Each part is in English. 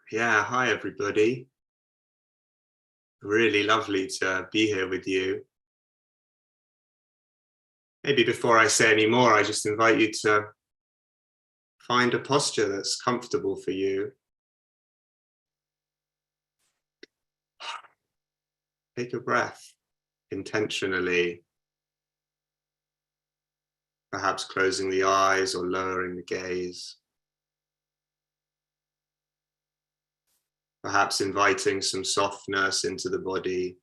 Yeah, hi everybody. Really lovely to be here with you. Maybe before I say any more, I just invite you to find a posture that's comfortable for you. Take a breath intentionally, perhaps closing the eyes or lowering the gaze. Perhaps inviting some softness into the body.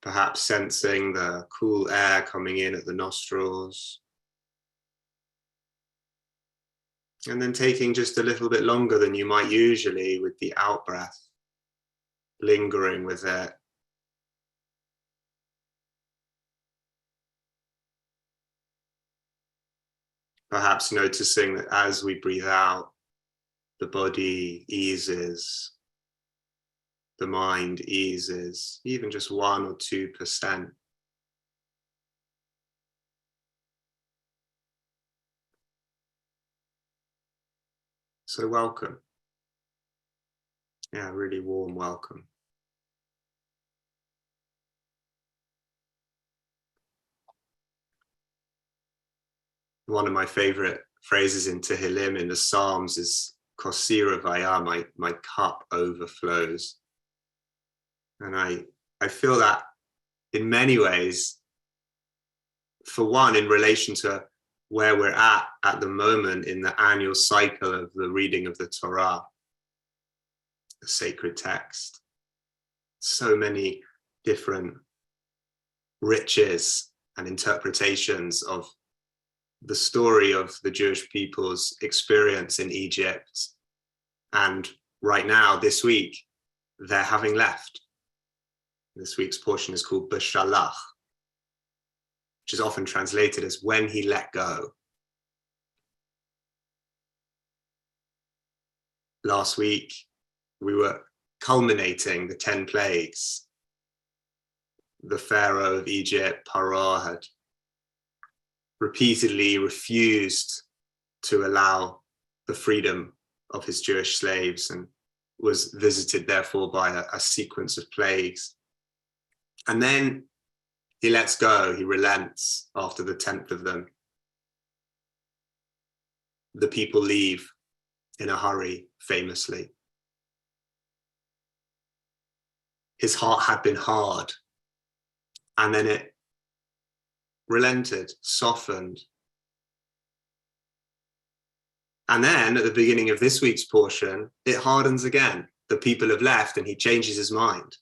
Perhaps sensing the cool air coming in at the nostrils. And then taking just a little bit longer than you might usually with the out breath, lingering with it. Perhaps noticing that as we breathe out, the body eases, the mind eases, even just 1 or 2%. So welcome. Yeah, really warm welcome. One of my favorite phrases in Tehillim in the Psalms is Kosira Vaya, my cup overflows. And I feel that in many ways, for one, in relation to where we're at the moment in the annual cycle of the reading of the Torah, the sacred text. So many different riches and interpretations of the story of the Jewish people's experience in Egypt. And right now, this week, they're having left. This week's portion is called B'Shalach, which is often translated as when he let go. Last week, we were culminating the 10 plagues. The Pharaoh of Egypt, Paro, had repeatedly refused to allow the freedom of his Jewish slaves and was visited therefore by a sequence of plagues. And then he lets go, he relents after the 10th of them. The people leave in a hurry, famously. His heart had been hard, and then it relented, softened. And then at the beginning of this week's portion, it hardens again. The people have left and he changes his mind.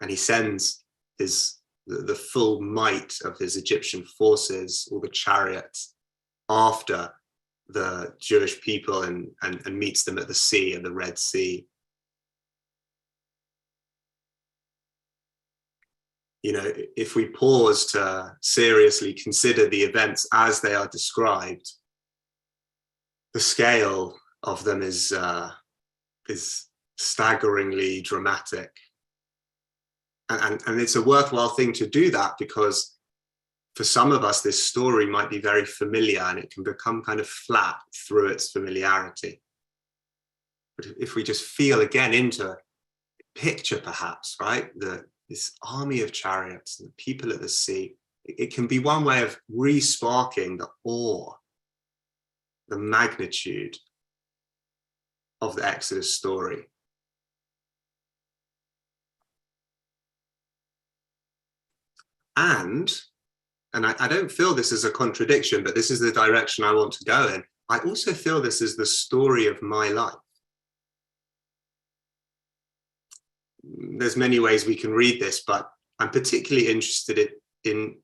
And he sends the full might of his Egyptian forces, all the chariots, after the Jewish people and meets them at the sea, at the Red Sea. You know, if we pause to seriously consider the events as they are described, the scale of them is staggeringly dramatic. And it's a worthwhile thing to do that, because for some of us, this story might be very familiar and it can become kind of flat through its familiarity. But if we just feel again into a picture, perhaps, right, this army of chariots and the people at the sea, it can be one way of re-sparking the awe, the magnitude of the Exodus story. And I don't feel this is a contradiction, but this is the direction I want to go in. I also feel this is the story of my life. There's many ways we can read this, but I'm particularly interested in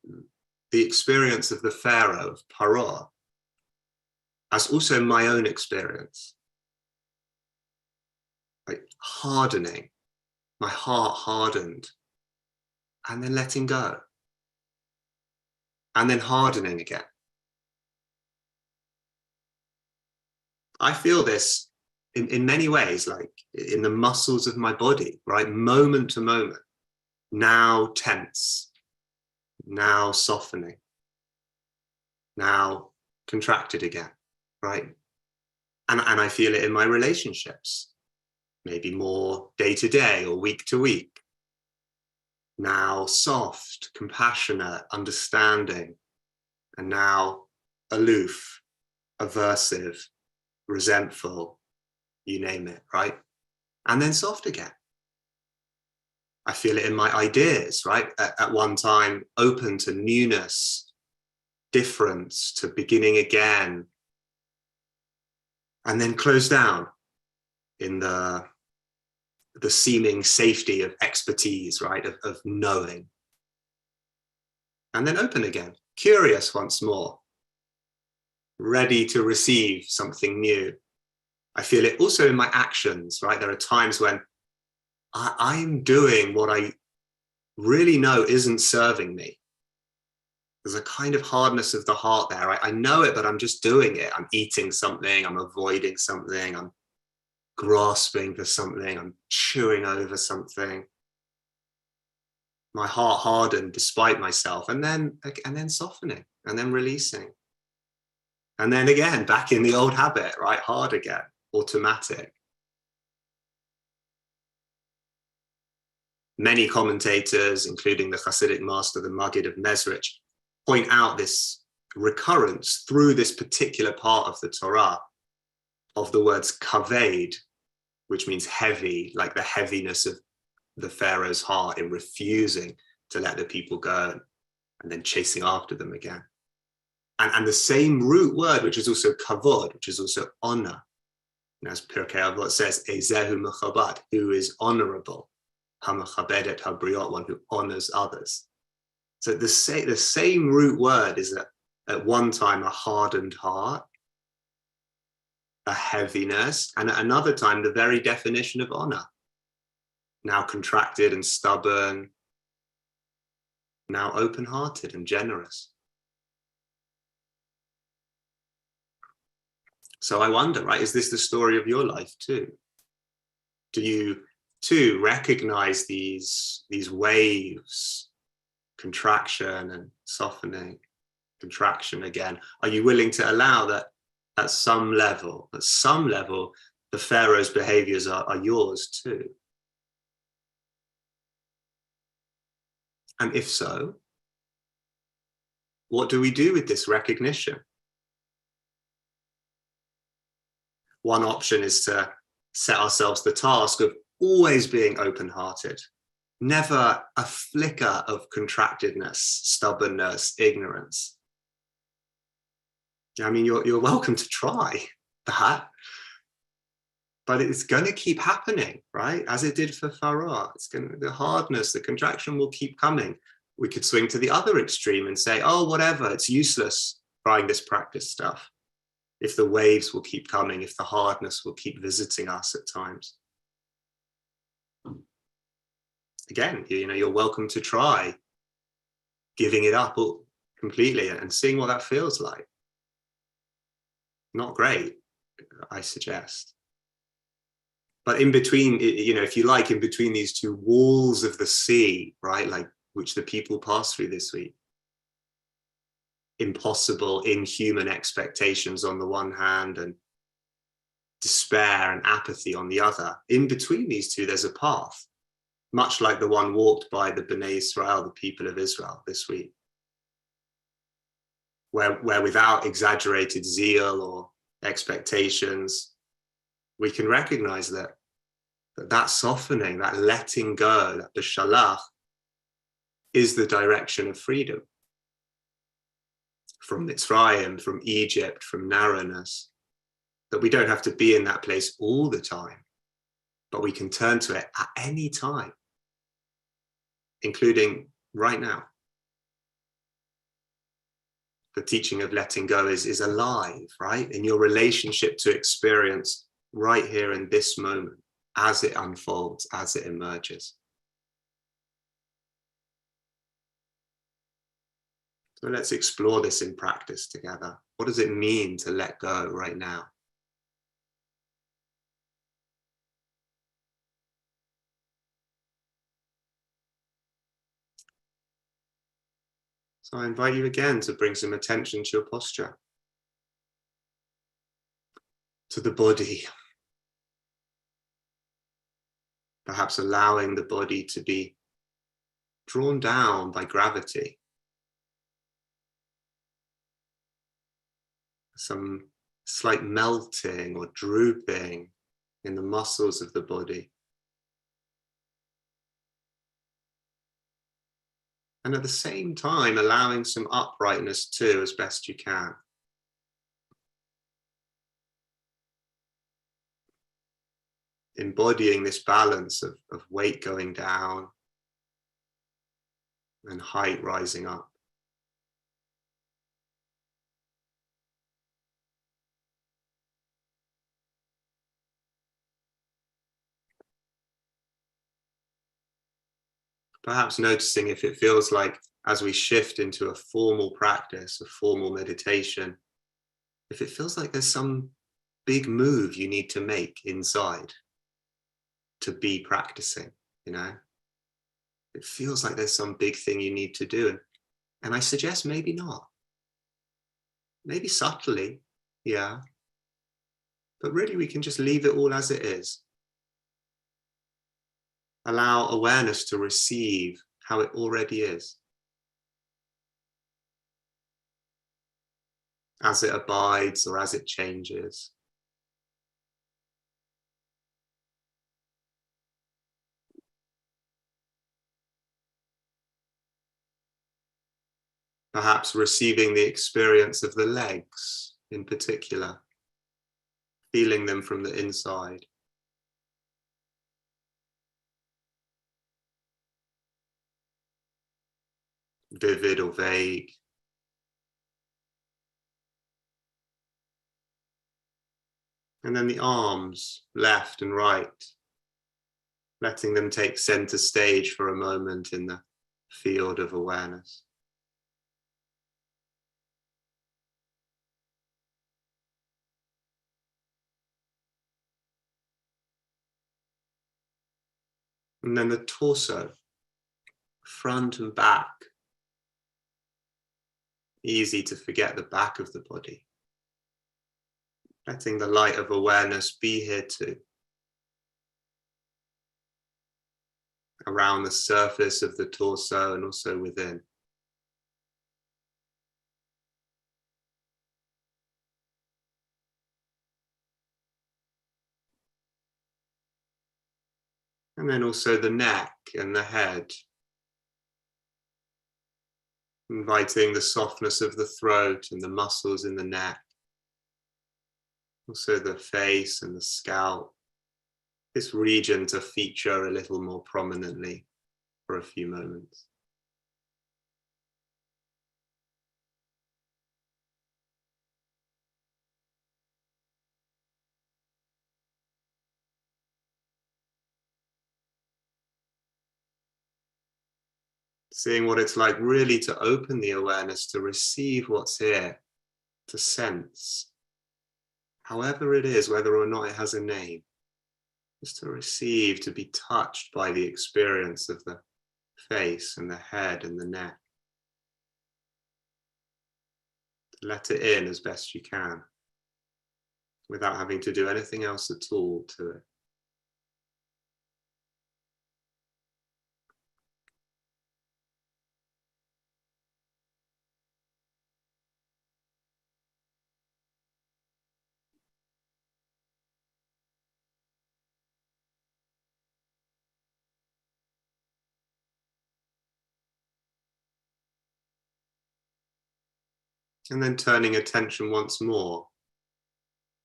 the experience of the Pharaoh of Paro as also my own experience. Like hardening, my heart hardened, and then letting go, and then hardening again. I feel this in many ways, like in the muscles of my body, right? Moment to moment, now tense, now softening, now contracted again, right? And I feel it in my relationships, maybe more day to day or week to week. Now soft, compassionate, understanding, and now aloof, aversive, resentful, you name it, right? And then soft again. I feel it in my ideas, right? At one time, open to newness, difference, to beginning again, and then close down in the seeming safety of expertise, right? Of knowing. And then open again, curious once more, ready to receive something new. I feel it also in my actions, right? There are times when I'm doing what I really know isn't serving me. There's a kind of hardness of the heart there. I know it, but I'm just doing it. I'm eating something, I'm avoiding something, I'm grasping for something, I'm chewing over something. My heart hardened despite myself, and then softening, and then releasing. And then again, back in the old habit, right? Hard again, automatic. Many commentators, including the Hasidic master, the Maggid of Mezrich, point out this recurrence through this particular part of the Torah of the words kaved, which means heavy, like the heaviness of the Pharaoh's heart in refusing to let the people go and then chasing after them again. And the same root word, which is also kavod, which is also honor. And as Pirkei Avot says, Ezehu mechabad, who is honorable, hamachabed habriot, one who honors others. So the same root word is at one time a hardened heart, a heaviness, and at another time the very definition of honor. Now contracted and stubborn, now open-hearted and generous. So I wonder, right, is this the story of your life too? Do you too recognize these waves, contraction and softening, contraction again? Are you willing to allow that at some level, the Pharaoh's behaviors are yours too? And if so, what do we do with this recognition? One option is to set ourselves the task of always being open-hearted, never a flicker of contractedness, stubbornness, ignorance. I mean, you're welcome to try that, but it's going to keep happening, right? As it did for Pharaoh. The hardness, the contraction will keep coming. We could swing to the other extreme and say, oh, whatever, it's useless trying this practice stuff. If the waves will keep coming, if the hardness will keep visiting us at times. Again, you're welcome to try giving it up completely and seeing what that feels like. Not great, I suggest. But in between, if you like, in between these two walls of the sea, right, like which the people passed through this week, impossible, inhuman expectations on the one hand and despair and apathy on the other. In between these two, there's a path, much like the one walked by the Bnei Israel, the people of Israel this week, where without exaggerated zeal or expectations, we can recognize that softening, that letting go, that b'shalach is the direction of freedom. From Mitzrayim, from Egypt, from narrowness, that we don't have to be in that place all the time, but we can turn to it at any time, including right now. The teaching of letting go is alive, right? In your relationship to experience right here in this moment, as it unfolds, as it emerges. So let's explore this in practice together. What does it mean to let go right now? So I invite you again to bring some attention to your posture. to the body, perhaps allowing the body to be drawn down by gravity. Some slight melting or drooping in the muscles of the body. And at the same time, allowing some uprightness too, as best you can. Embodying this balance of weight going down and height rising up. Perhaps noticing if it feels like, as we shift into a formal practice, a formal meditation, if it feels like there's some big move you need to make inside to be practicing, you know? It feels like there's some big thing you need to do. And I suggest maybe not. Maybe subtly, yeah. But really we can just leave it all as it is. Allow awareness to receive how it already is, as it abides or as it changes. Perhaps receiving the experience of the legs in particular, feeling them from the inside. Vivid or vague. And then the arms, left and right, letting them take center stage for a moment in the field of awareness. And then the torso, front and back. Easy to forget the back of the body. Letting the light of awareness be here too. Around the surface of the torso and also within. And then also the neck and the head. Inviting the softness of the throat and the muscles in the neck. Also the face and the scalp. This region to feature a little more prominently for a few moments. Seeing what it's like really to open the awareness, to receive what's here, to sense, however it is, whether or not it has a name, just to receive, to be touched by the experience of the face and the head and the neck. Let it in as best you can, without having to do anything else at all to it. And then turning attention once more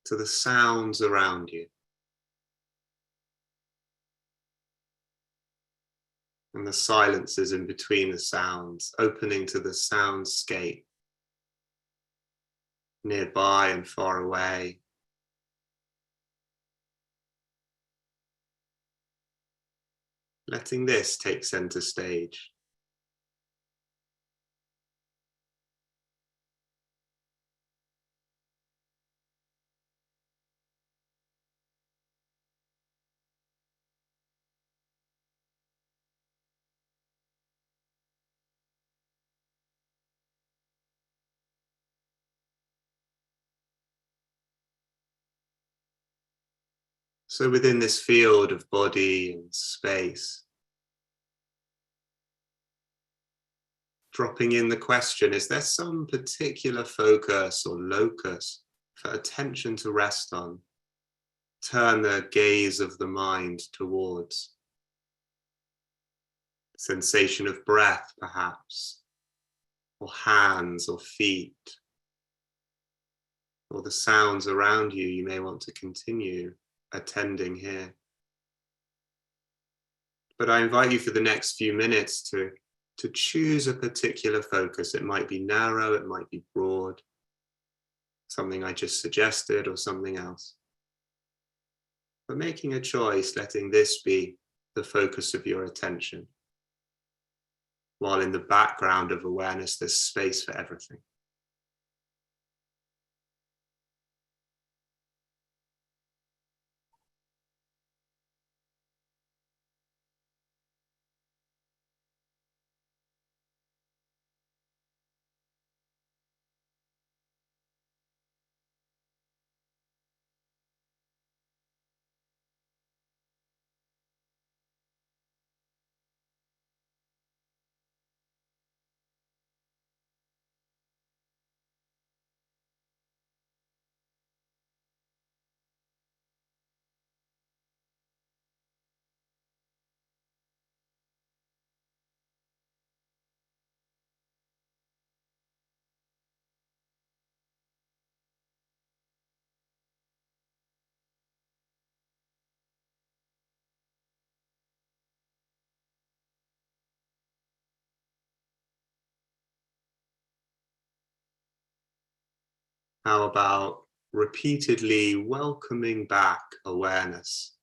to the sounds around you. And the silences in between the sounds, opening to the soundscape, nearby and far away. Letting this take center stage. So within this field of body and space, dropping in the question, is there some particular focus or locus for attention to rest on? Turn the gaze of the mind towards. Sensation of breath, perhaps, or hands or feet, or the sounds around you. You may want to continue attending here. But I invite you for the next few minutes to choose a particular focus. It might be narrow, it might be broad, something I just suggested or something else. But making a choice, letting this be the focus of your attention, while in the background of awareness there's space for everything. How about repeatedly welcoming back awareness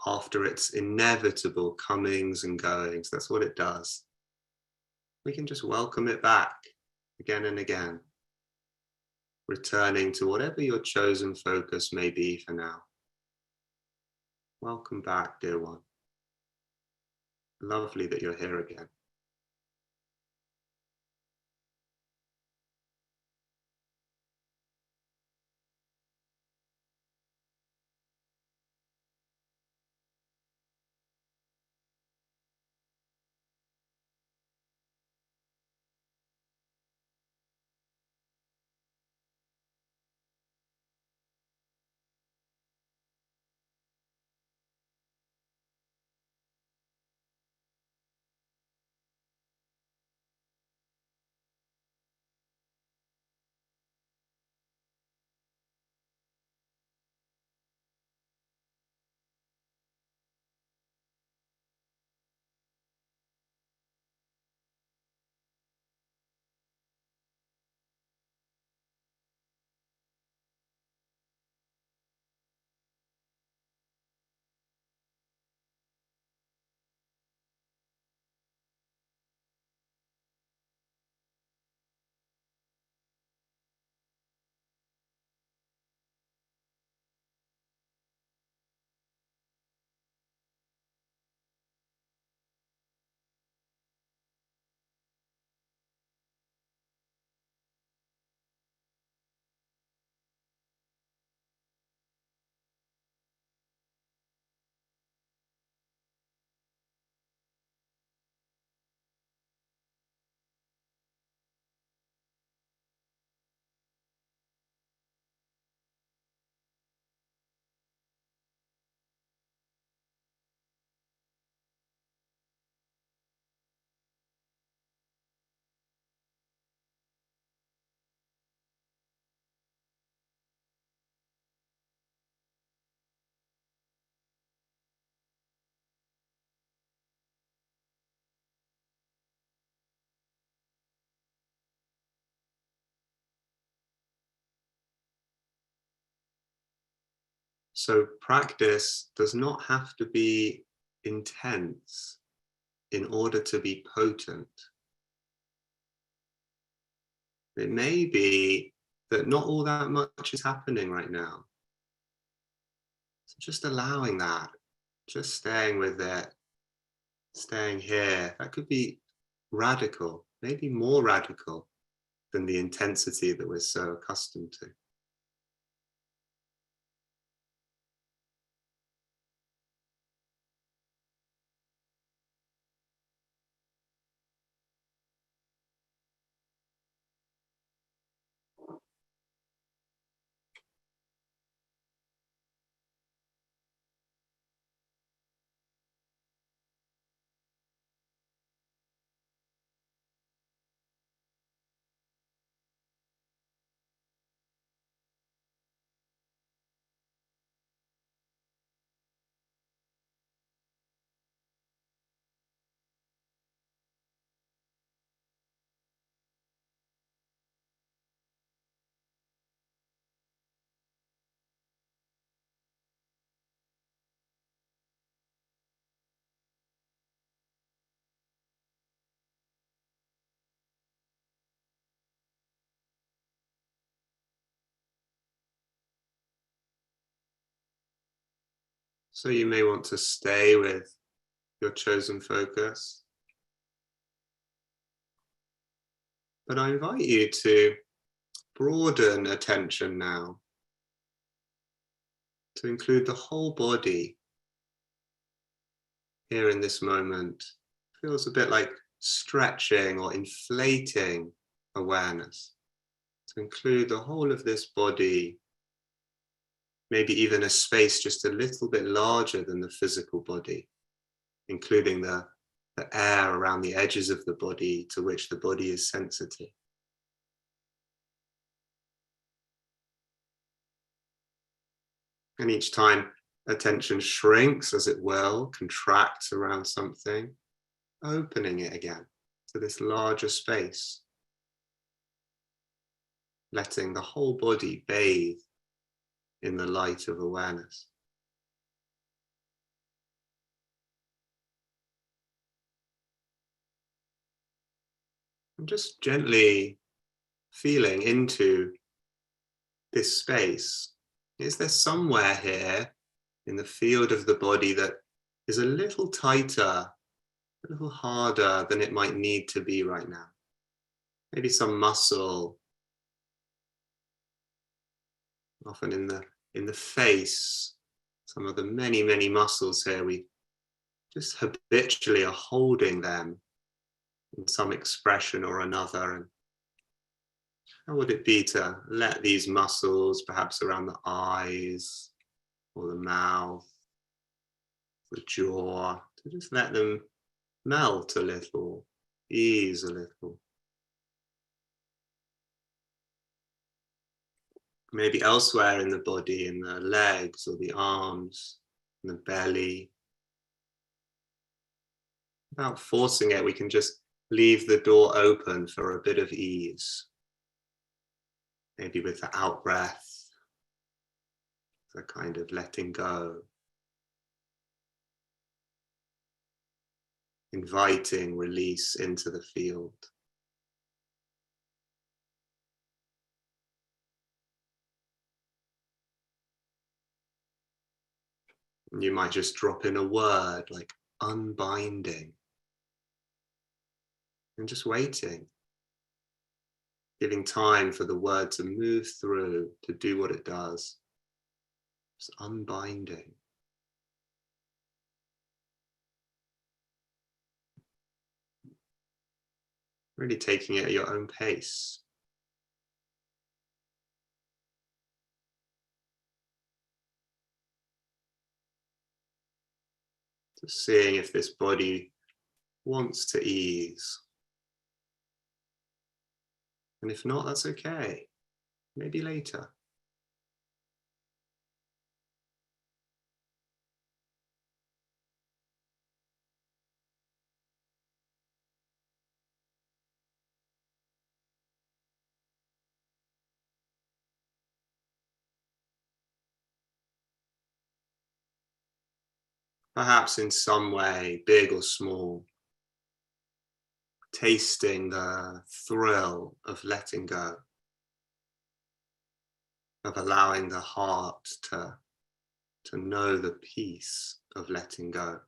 after its inevitable comings and goings? That's what it does. We can just welcome it back again and again, returning to whatever your chosen focus may be for now. Welcome back, dear one. Lovely that you're here again. So practice does not have to be intense in order to be potent. It may be that not all that much is happening right now. So just allowing that, just staying with it, staying here, that could be radical, maybe more radical than the intensity that we're so accustomed to. So you may want to stay with your chosen focus. But I invite you to broaden attention now to include the whole body here in this moment. Feels a bit like stretching or inflating awareness. To include the whole of this body, maybe even a space just a little bit larger than the physical body, including the air around the edges of the body to which the body is sensitive. And each time attention shrinks, as it will, contracts around something, opening it again to this larger space, letting the whole body bathe in the light of awareness. And just gently feeling into this space. Is there somewhere here in the field of the body that is a little tighter, a little harder than it might need to be right now? Maybe some muscle, often in the face, some of the many, many muscles here, we just habitually are holding them in some expression or another. And how would it be to let these muscles, perhaps around the eyes or the mouth, the jaw, to just let them melt a little, ease a little. Maybe elsewhere in the body, in the legs or the arms, in the belly. Without forcing it, we can just leave the door open for a bit of ease. Maybe with the out breath, the kind of letting go. Inviting release into the field. And you might just drop in a word like unbinding. And just waiting. Giving time for the word to move through, to do what it does. Just unbinding. Really taking it at your own pace. Just seeing if this body wants to ease. And if not, that's okay. Maybe later. Perhaps in some way, big or small, tasting the thrill of letting go, of allowing the heart to know the peace of letting go.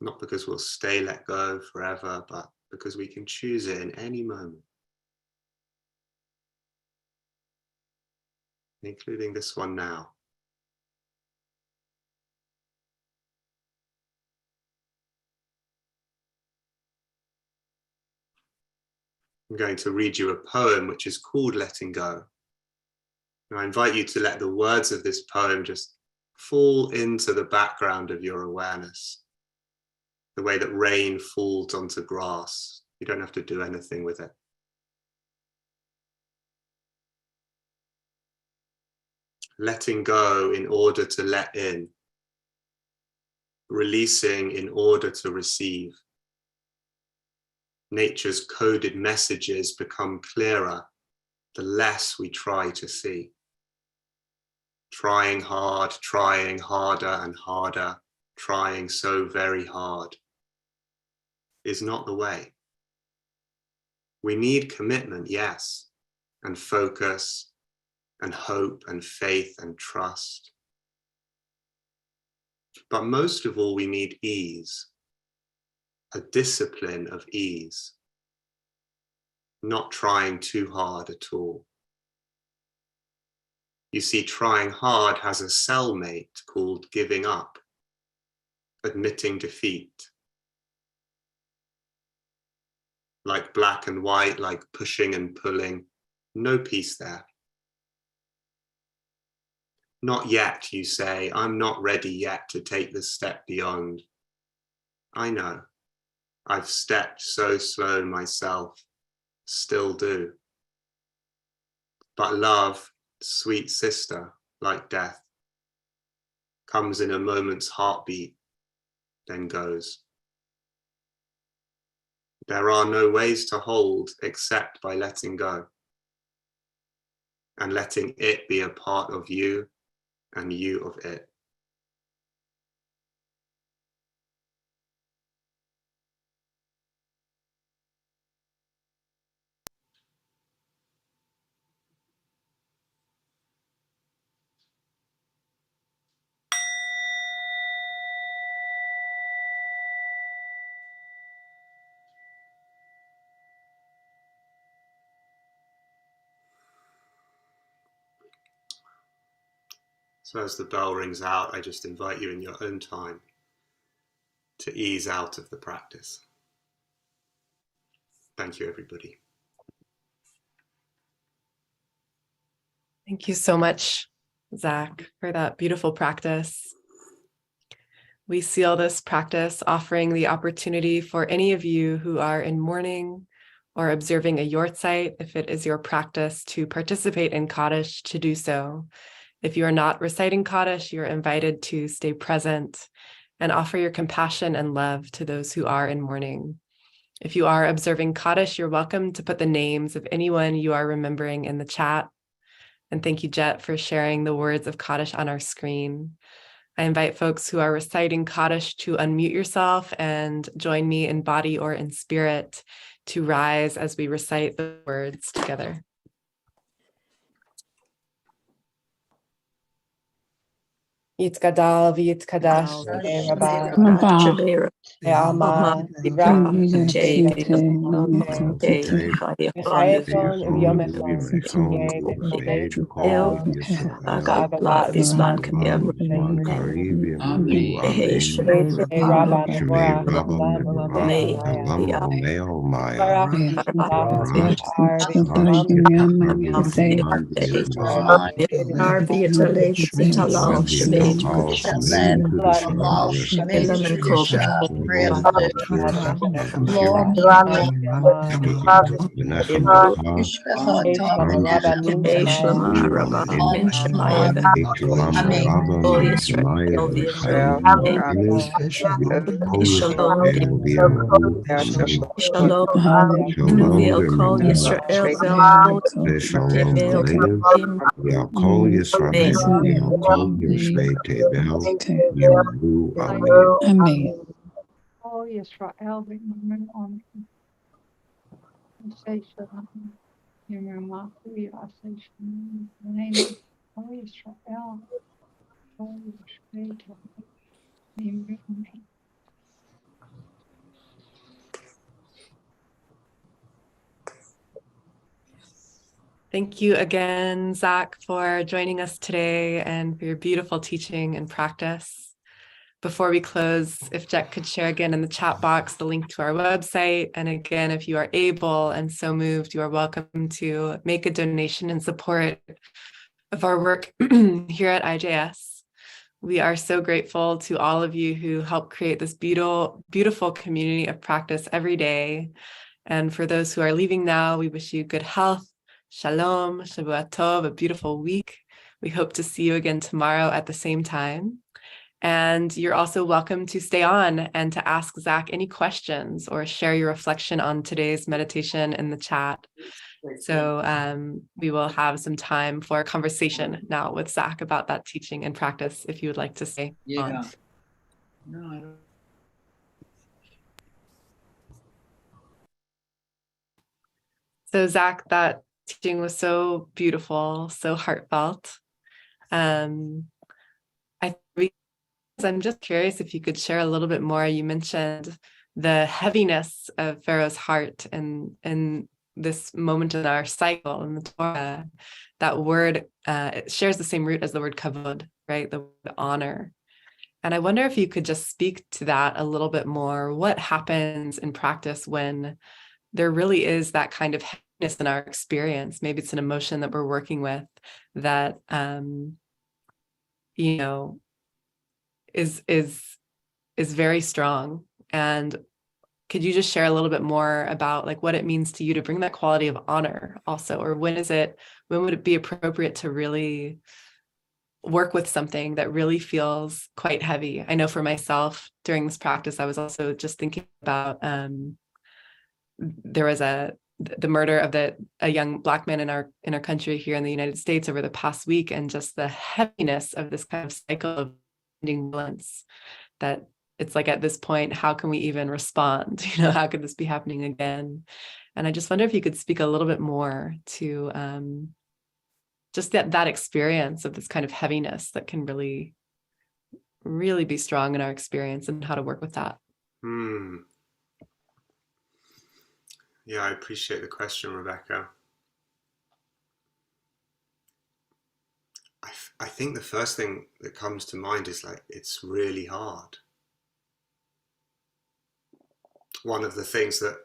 Not because we'll stay let go forever, but because we can choose it in any moment. Including this one now. I'm going to read you a poem which is called Letting Go. And I invite you to let the words of this poem just fall into the background of your awareness. The way that rain falls onto grass. You don't have to do anything with it. Letting go in order to let in. Releasing in order to receive. Nature's coded messages become clearer the less we try to see. Trying hard, trying harder and harder, trying so very hard is not the way. We need commitment, yes, and focus and hope and faith and trust. But most of all, we need ease, a discipline of ease, not trying too hard at all. You see, trying hard has a cellmate called giving up, admitting defeat. Like black and white, like pushing and pulling, no peace there. Not yet, you say, I'm not ready yet to take the step beyond. I know, I've stepped so slow myself, still do. But love, sweet sister, like death, comes in a moment's heartbeat, then goes. There are no ways to hold except by letting go and letting it be a part of you and you of it. So as the bell rings out, I just invite you in your own time to ease out of the practice. Thank you, everybody. Thank you so much, Zach, for that beautiful practice. We seal this practice offering the opportunity for any of you who are in mourning or observing a yortzeit, if it is your practice to participate in Kaddish, to do so. If you are not reciting Kaddish, you're invited to stay present and offer your compassion and love to those who are in mourning. If you are observing Kaddish, you're welcome to put the names of anyone you are remembering in the chat. And thank you, Jet, for sharing the words of Kaddish on our screen. I invite folks who are reciting Kaddish to unmute yourself and join me in body or in spirit to rise as we recite the words together. Yitzgadal v'yitzkadash Rabba Ve'alma Yibrak V'chayeton U'yomechon Agavat Rabba Morach Olam Olamei Barach Oh, Yisrael, remember on say shalom. Remember we are say shalom. The name of oh Yisrael, oh Yisrael, remember on me. Thank you again, Zach, for joining us today and for your beautiful teaching and practice. Before we close, if Jet could share again in the chat box the link to our website. And again, if you are able and so moved, you are welcome to make a donation in support of our work here at IJS. We are so grateful to all of you who help create this beautiful community of practice every day. And for those who are leaving now, we wish you good health, shalom, Shavua Tov, a beautiful week. We hope to see you again tomorrow at the same time. And you're also welcome to stay on and to ask Zach any questions or share your reflection on today's meditation in the chat. So we will have some time for a conversation now with Zach about that teaching and practice if you would like to stay on. No, I don't. So Zach, that teaching was so beautiful, so heartfelt. Um, I'm just curious if you could share a little bit more. You mentioned the heaviness of Pharaoh's heart and this moment in our cycle in the Torah. That word it shares the same root as the word kavod, right? The word honor. And I wonder if you could just speak to that a little bit more. What happens in practice when there really is that kind of heaviness in our experience? Maybe it's an emotion that we're working with that you know is very strong. And could you just share a little bit more about like what it means to you to bring that quality of honor also, or when would it be appropriate to really work with something that really feels quite heavy? I know for myself during this practice, I was also just thinking about there was the murder of a young Black man in our country here in the United States over the past week, and just the heaviness of this kind of cycle of violence, that it's like at this point, how can we even respond? How could this be happening again? And I just wonder if you could speak a little bit more to just that experience of this kind of heaviness that can really, really be strong in our experience, and how to work with that. Yeah, I appreciate the question, Rebecca. I think the first thing that comes to mind is like, it's really hard. One of the things that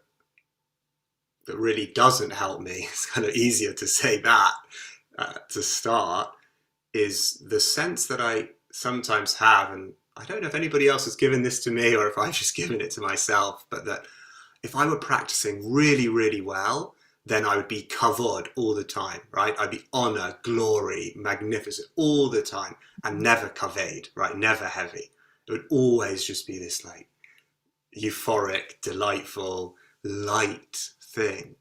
really doesn't help me, it's kind of easier to say that to start, is the sense that I sometimes have, and I don't know if anybody else has given this to me or if I've just given it to myself, but that if I were practicing really, really well, then I would be kavod all the time, right? I'd be honor, glory, magnificent all the time, and never kaved, right? Never heavy. It would always just be this like euphoric, delightful, light thing.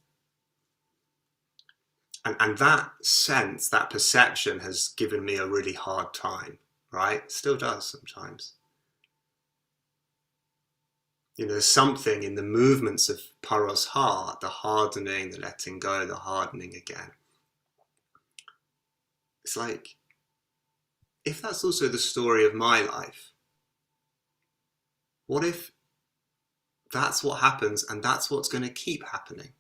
And that sense, that perception has given me a really hard time, right? Still does sometimes. There's something in the movements of Paro's heart, the hardening, the letting go, the hardening again. It's like, if that's also the story of my life, what if that's what happens and that's what's going to keep happening?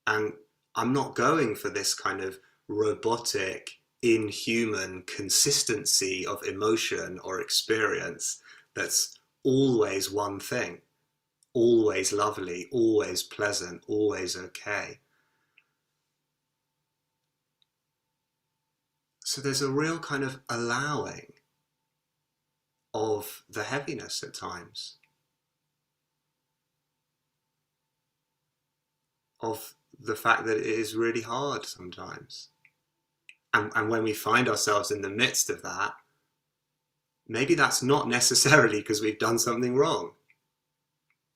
And I'm not going for this kind of robotic, inhuman consistency of emotion or experience that's always one thing, always lovely, always pleasant, always okay. So there's a real kind of allowing of the heaviness at times, of the fact that it is really hard sometimes. And when we find ourselves in the midst of that, maybe that's not necessarily because we've done something wrong,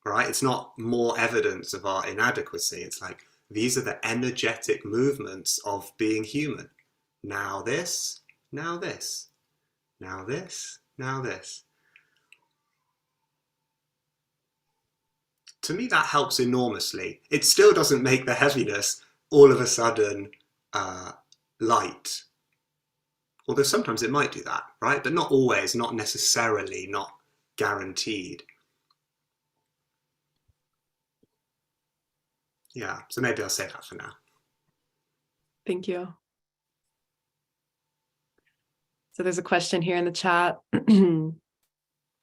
right? It's not more evidence of our inadequacy. It's like, these are the energetic movements of being human. Now this, now this, now this, now this. To me, that helps enormously. It still doesn't make the heaviness all of a sudden light. Although sometimes it might do that, right? But not always, not necessarily, not guaranteed. Yeah, so maybe I'll say that for now. Thank you. So there's a question here in the chat from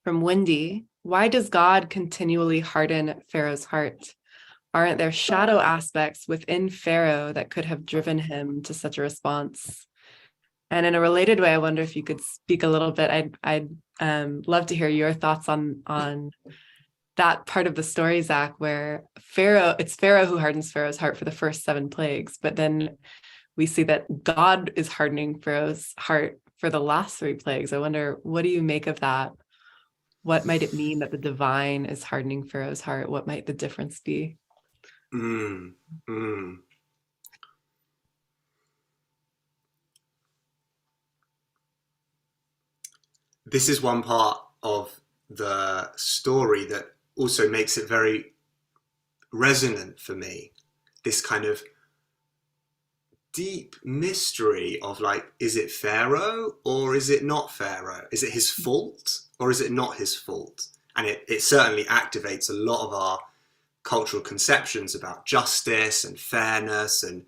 Wendy. Why does God continually harden Pharaoh's heart? Aren't there shadow aspects within Pharaoh that could have driven him to such a response? And in a related way, I wonder if you could speak a little bit. I'd love to hear your thoughts on that part of the story, Zach, where it's Pharaoh who hardens Pharaoh's heart for the first 7 plagues, but then we see that God is hardening Pharaoh's heart for the last 3 plagues. I wonder, what do you make of that? What might it mean that the divine is hardening Pharaoh's heart? What might the difference be? This is one part of the story that also makes it very resonant for me. this kind of deep mystery of like, is it Pharaoh or is it not Pharaoh? Is it his fault or is it not his fault? And it certainly activates a lot of our cultural conceptions about justice and fairness. And,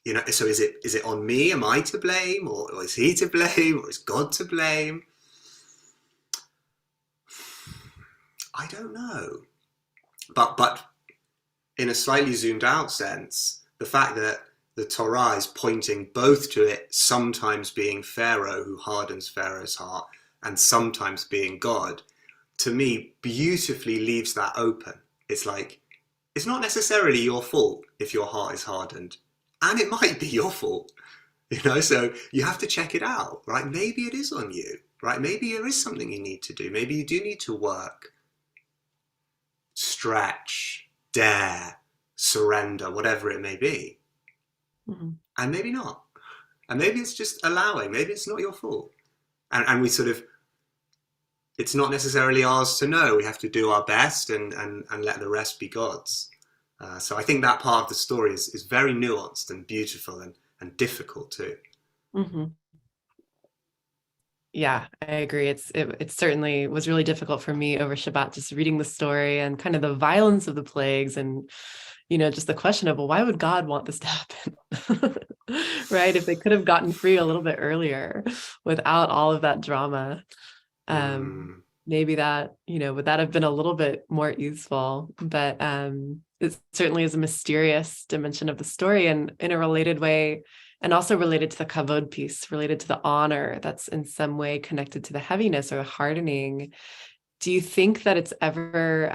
you know, so is it on me? Am I to blame, or is he to blame, or is God to blame? I don't know. But in a slightly zoomed out sense, the fact that the Torah is pointing both to it sometimes being Pharaoh who hardens Pharaoh's heart and sometimes being God, to me beautifully leaves that open. It's like, it's not necessarily your fault if your heart is hardened, and it might be your fault, you know, so you have to check it out, right? Maybe it is on you, right? Maybe there is something you need to do. Maybe you do need to work, stretch, dare, surrender, whatever it may be. Mm-hmm. And maybe not. And maybe it's just allowing, maybe it's not your fault. And we sort of, it's not necessarily ours to know. We have to do our best and let the rest be God's. So I think that part of the story is very nuanced and beautiful and difficult too. Mm-hmm. Yeah, I agree. It certainly was really difficult for me over Shabbat, just reading the story and kind of the violence of the plagues and, you know, just the question of, well, why would God want this to happen? Right? If they could have gotten free a little bit earlier without all of that drama, maybe that, you know, would that have been a little bit more useful? But it certainly is a mysterious dimension of the story, and in a related way, and also related to the kavod piece, related to the honor that's in some way connected to the heaviness or the hardening. Do you think that it's ever,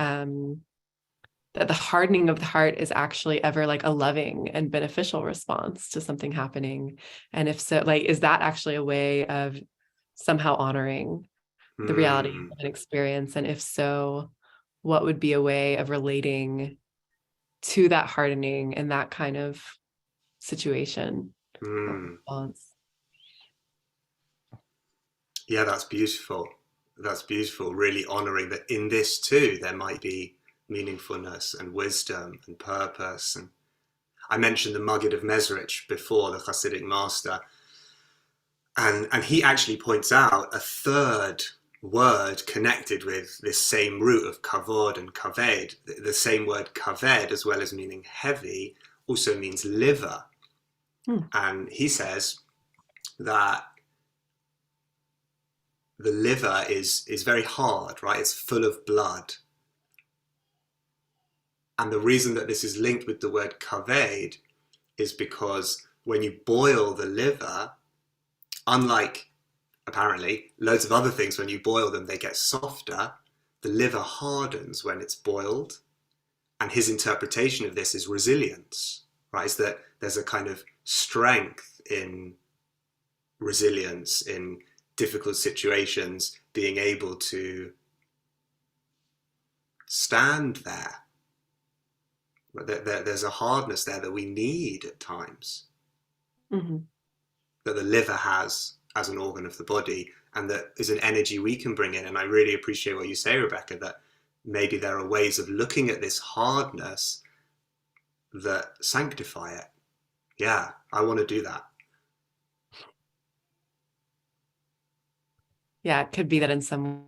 that the hardening of the heart is actually ever like a loving and beneficial response to something happening? And if so, like, is that actually a way of somehow honoring the reality of an experience? And if so, what would be a way of relating to that hardening in that kind of situation? Yeah, that's beautiful. That's beautiful. Really honoring that in this too, there might be meaningfulness and wisdom and purpose. And I mentioned the Maggid of Mezrich before, the Hasidic master. And he actually points out a third word connected with this same root of kavod and kaved. The same word kaved, as well as meaning heavy, also means liver. And he says that the liver is very hard, right? It's full of blood. And the reason that this is linked with the word kaved is because when you boil the liver, unlike apparently loads of other things, when you boil them, they get softer. The liver hardens when it's boiled. And his interpretation of this is resilience, right? Is that there's a kind of strength in resilience, in difficult situations, being able to stand there. There's a hardness there that we need at times, that the liver has as an organ of the body, and that is an energy we can bring in. And I really appreciate what you say, Rebecca, that maybe there are ways of looking at this hardness that sanctify it. Yeah, I want to do that. Yeah, it could be that in some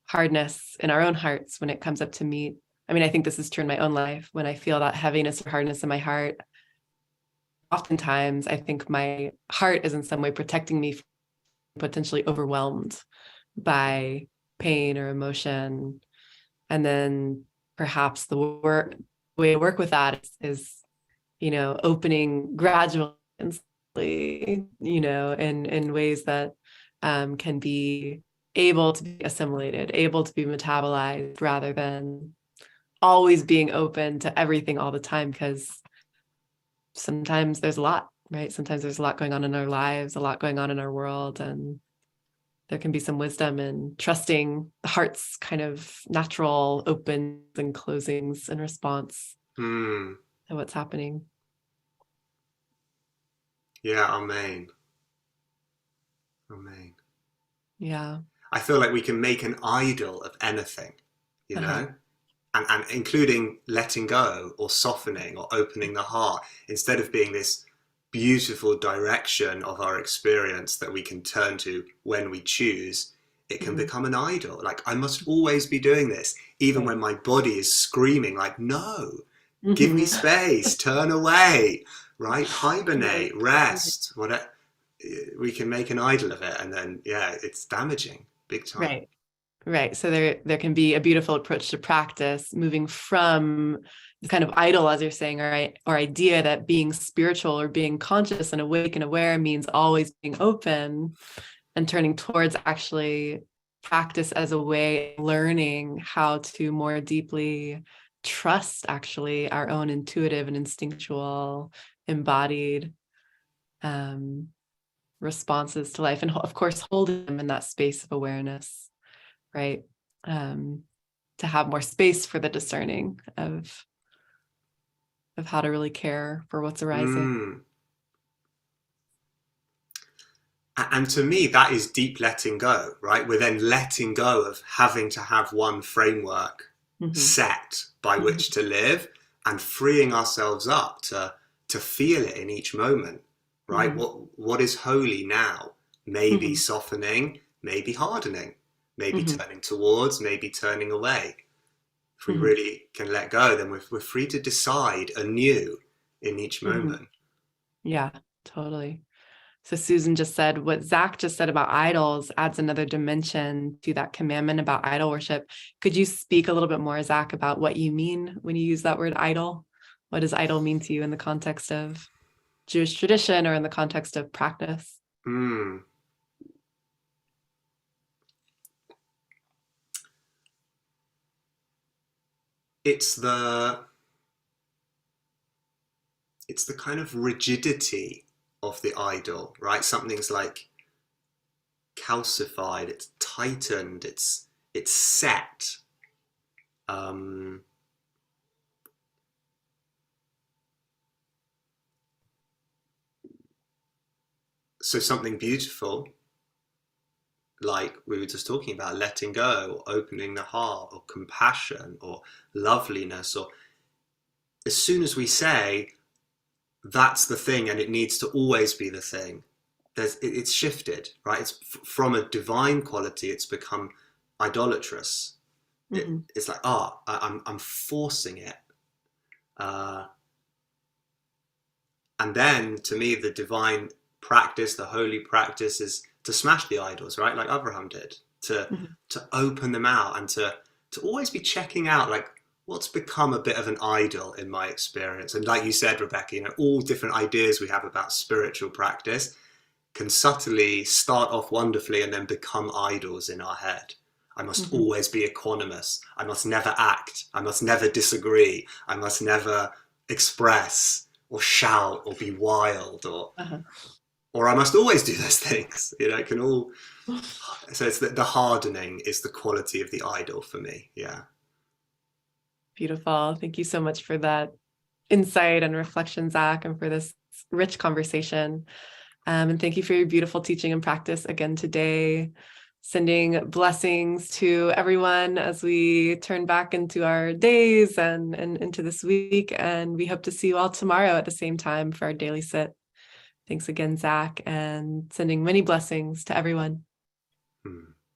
hardness in our own hearts, when it comes up to meet, I mean, I think this is true in my own life. When I feel that heaviness or hardness in my heart, oftentimes I think my heart is in some way protecting me from potentially overwhelmed by pain or emotion. And then perhaps the way to work with that is, you know, opening gradually, you know, in ways that can be able to be assimilated, able to be metabolized, rather than always being open to everything all the time, because sometimes there's a lot, right? Sometimes there's a lot going on in our lives, a lot going on in our world, and there can be some wisdom in trusting the heart's kind of natural opens and closings in response to what's happening. Yeah, amen. Amen. Yeah. I feel like we can make an idol of anything, you know? and including letting go or softening or opening the heart, instead of being this beautiful direction of our experience that we can turn to when we choose, it can become an idol. Like, I must always be doing this, even when my body is screaming like, no, give me space, turn away, right? Hibernate, rest, whatever. We can make an idol of it, and then it's damaging big time. Right. So there can be a beautiful approach to practice, moving from the kind of idol, as you're saying, or idea that being spiritual or being conscious and awake and aware means always being open, and turning towards actually practice as a way of learning how to more deeply trust actually our own intuitive and instinctual embodied responses to life, and of course holding them in that space of awareness, right? To have more space for the discerning of how to really care for what's arising. And to me, that is deep letting go, right? We're then letting go of having to have one framework set by which to live, and freeing ourselves up to feel it in each moment, right? What is holy now? Maybe softening, maybe hardening, maybe turning towards, maybe turning away. If we really can let go, then we're free to decide anew in each moment. Yeah, totally. So Susan just said, what Zach just said about idols adds another dimension to that commandment about idol worship. Could you speak a little bit more, Zach, about what you mean when you use that word idol? What does idol mean to you in the context of Jewish tradition or in the context of practice? It's the kind of rigidity of the idol, right? Something's like calcified, it's tightened, it's set. So something beautiful, like we were just talking about, letting go, or opening the heart, or compassion, or loveliness, or as soon as we say that's the thing and it needs to always be the thing, it's shifted, right? It's from a divine quality, it's become idolatrous. It's like, I'm forcing it. And then, to me, the divine practice, the holy practice, is to smash the idols, right? Like Abraham did, to open them out, and to always be checking out, like, what's become a bit of an idol in my experience. And like you said, Rebecca, all different ideas we have about spiritual practice can subtly start off wonderfully and then become idols in our head. I must always be equanimous. I must never act. I must never disagree. I must never express or shout or be wild, or I must always do those things. It can all. So it's the hardening is the quality of the idol for me. Yeah. Beautiful. Thank you so much for that insight and reflection, Zach, and for this rich conversation. And thank you for your beautiful teaching and practice again today. Sending blessings to everyone as we turn back into our days and into this week. And we hope to see you all tomorrow at the same time for our daily sit. Thanks again, Zach, and sending many blessings to everyone.